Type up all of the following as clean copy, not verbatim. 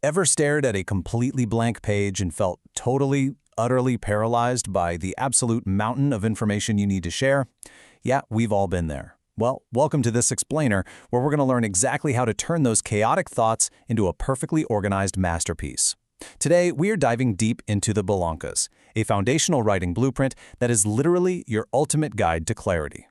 Ever stared at a completely blank page and felt totally, utterly paralyzed by the absolute mountain of information you need to share? Yeah, we've all been there. Well, welcome to this explainer, where we're going to learn exactly how to turn those chaotic thoughts into a perfectly organized masterpiece. Today, we are diving deep into the Balangkas, a foundational writing blueprint that is literally your ultimate guide to clarity.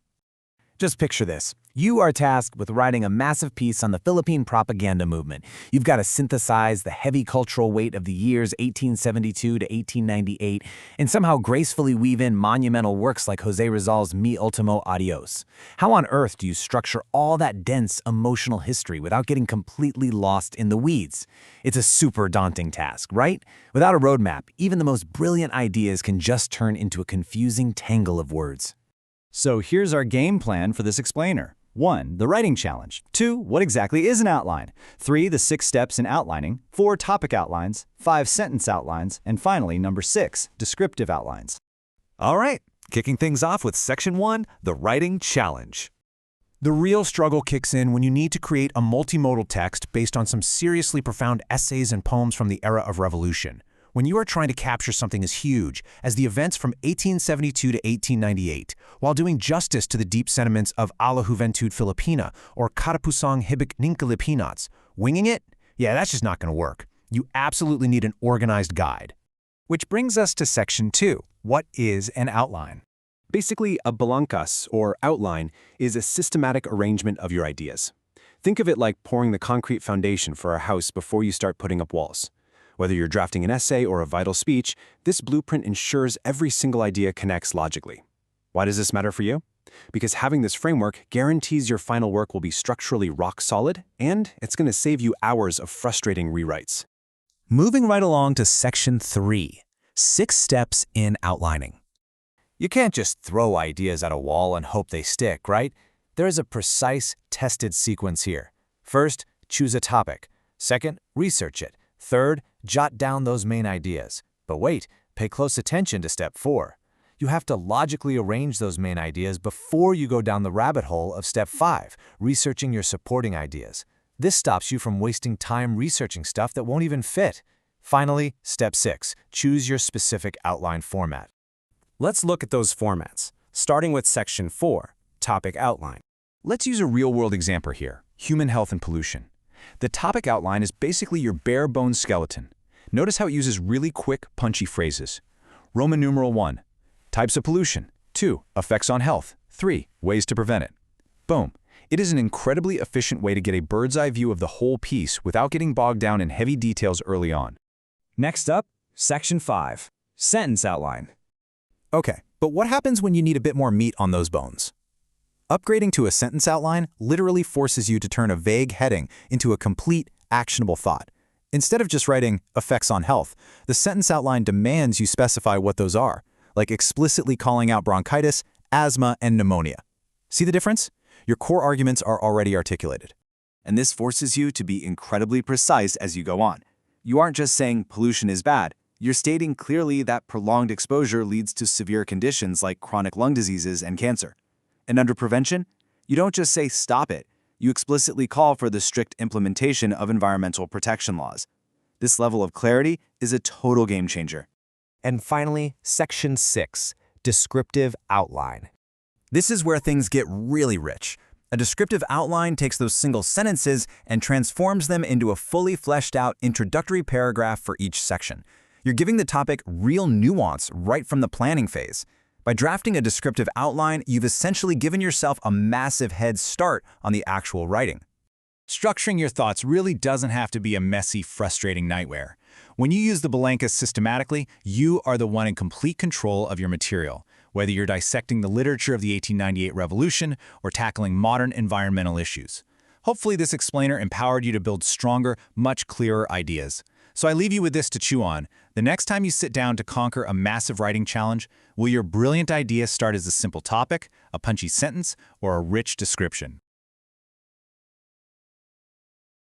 Just picture this. You are tasked with writing a massive piece on the Philippine propaganda movement. You've got to synthesize the heavy cultural weight of the years 1872 to 1898 and somehow gracefully weave in monumental works like Jose Rizal's Mi Ultimo Adios. How on earth do you structure all that dense emotional history without getting completely lost in the weeds? It's a super daunting task, right? Without a roadmap, even the most brilliant ideas can just turn into a confusing tangle of words. So here's our game plan for this explainer. 1. The writing challenge. 2. What exactly is an outline? 3. The 6 steps in outlining. 4. Topic outlines. 5. Sentence outlines. And finally, number 6. Descriptive outlines. All right, kicking things off with Section 1, the writing challenge. The real struggle kicks in when you need to create a multimodal text based on some seriously profound essays and poems from the era of revolution. When you are trying to capture something as huge as the events from 1872 to 1898, while doing justice to the deep sentiments of A la Juventud Filipina or Katapusang Hibik ng Pilipinas, winging it? Yeah, that's just not going to work. You absolutely need an organized guide. Which brings us to Section 2. What is an outline? Basically, a balangkas, or outline, is a systematic arrangement of your ideas. Think of it like pouring the concrete foundation for a house before you start putting up walls. Whether you're drafting an essay or a vital speech, this blueprint ensures every single idea connects logically. Why does this matter for you? Because having this framework guarantees your final work will be structurally rock solid, and it's going to save you hours of frustrating rewrites. Moving right along to Section 3, 6 steps in outlining. You can't just throw ideas at a wall and hope they stick, right? There is a precise, tested sequence here. First, choose a topic. Second, research it. Third, jot down those main ideas. But wait, pay close attention to Step 4. You have to logically arrange those main ideas before you go down the rabbit hole of Step 5, researching your supporting ideas. This stops you from wasting time researching stuff that won't even fit. Finally, Step 6, choose your specific outline format. Let's look at those formats, starting with Section 4, Topic Outline. Let's use a real-world example here, human health and pollution. The topic outline is basically your bare-bones skeleton. Notice how it uses really quick, punchy phrases. Roman numeral 1, types of pollution. 2, effects on health. 3, ways to prevent it. Boom. It is an incredibly efficient way to get a bird's-eye view of the whole piece without getting bogged down in heavy details early on. Next up, Section 5, Sentence Outline. Okay, but what happens when you need a bit more meat on those bones? Upgrading to a sentence outline literally forces you to turn a vague heading into a complete, actionable thought. Instead of just writing effects on health, the sentence outline demands you specify what those are, like explicitly calling out bronchitis, asthma, and pneumonia. See the difference? Your core arguments are already articulated. And this forces you to be incredibly precise as you go on. You aren't just saying pollution is bad, you're stating clearly that prolonged exposure leads to severe conditions like chronic lung diseases and cancer. And under prevention, you don't just say stop it, you explicitly call for the strict implementation of environmental protection laws. This level of clarity is a total game changer. And finally, Section 6, Descriptive Outline. This is where things get really rich. A descriptive outline takes those single sentences and transforms them into a fully fleshed out introductory paragraph for each section. You're giving the topic real nuance right from the planning phase. By drafting a descriptive outline, you've essentially given yourself a massive head start on the actual writing. Structuring your thoughts really doesn't have to be a messy, frustrating nightmare. When you use the Balangkas systematically, you are the one in complete control of your material, whether you're dissecting the literature of the 1898 revolution or tackling modern environmental issues. Hopefully this explainer empowered you to build stronger, much clearer ideas. So I leave you with this to chew on. The next time you sit down to conquer a massive writing challenge, will your brilliant idea start as a simple topic, a punchy sentence, or a rich description?